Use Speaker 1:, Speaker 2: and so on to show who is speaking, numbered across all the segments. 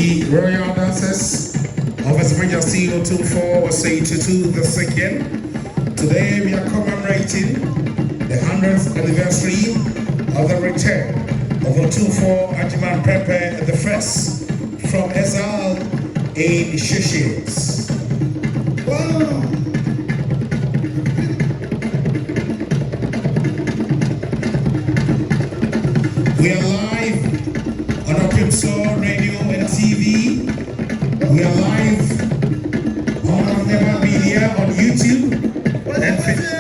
Speaker 1: the royal dancers of His Majesty 024 Osei-Tutu II. Today we are commemorating the 100th anniversary of the return of 024 Ajiman Prempeh I from exile in Seychelles. Wow. We are live on Opium Radio and TV. We are live on Never Media on YouTube and Facebook.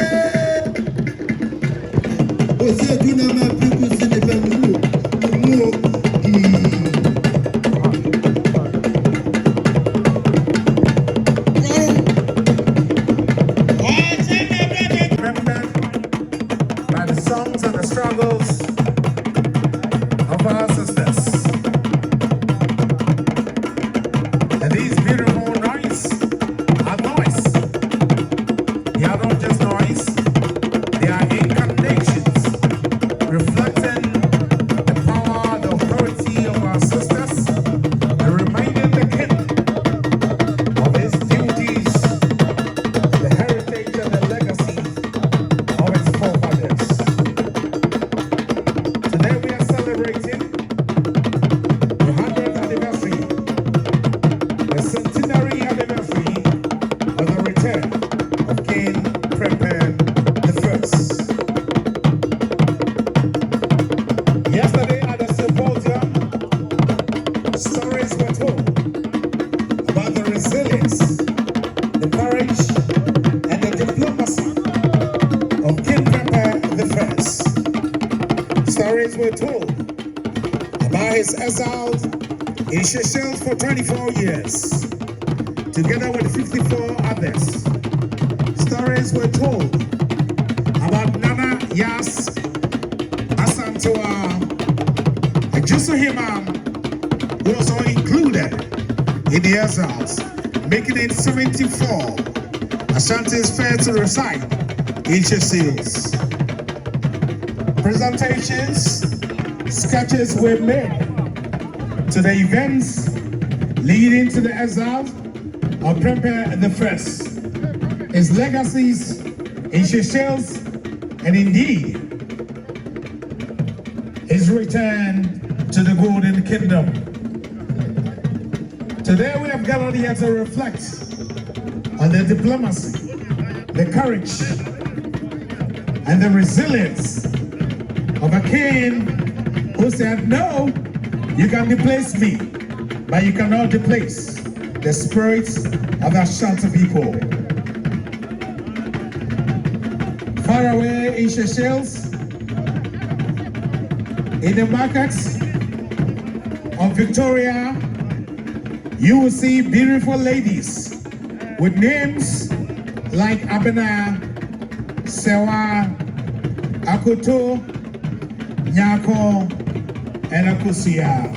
Speaker 1: By the songs and the struggles of our sisters. And these beautiful noise are noise. They are not just noise, they are incarnations reflecting the power, the authority of our sisters and reminding the king of his duties, the heritage and the legacy of its forefathers. Today we are celebrating the 100th anniversary, the centenary anniversary of the return of King Prempeh I. Yesterday at the symposium, stories were told about the resilience, the courage, and the diplomacy of King Prempeh I. Stories were told about his exile in Seychelles for 24 years, together with 54 others. Stories were told about Nana Yas Asantewa and Josohima, who was all included in the exiles, making it 74 Ashantis fair to reside in Seychelles. Presentations, sketches were made to the events leading to the exile of Prempeh I, his legacies in Seychelles, and indeed his return to the Golden Kingdom. Today we have gathered here to reflect on the diplomacy, the courage, and the resilience of a king who said, no, you can displace me, but you cannot displace the spirit of the Ashanti people. Far away in Seychelles, in the markets of Victoria, you will see beautiful ladies with names like Abena, Sewa, Akoto, Nyako, and Akusia.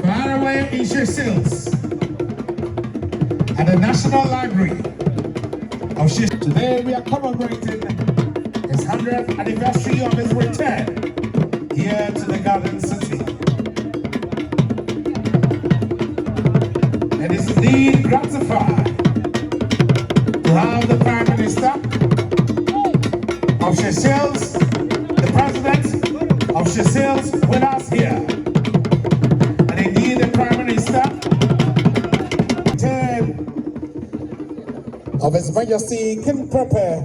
Speaker 1: Far away in Seychelles, at the National Library of Seychelles. Today we are commemorating his 100th anniversary of his return here to the Garden City. And it's indeed gratified to have the Prime Minister of Seychelles, the President of Seychelles, with us here. And indeed the Prime Minister of His Majesty King Prempeh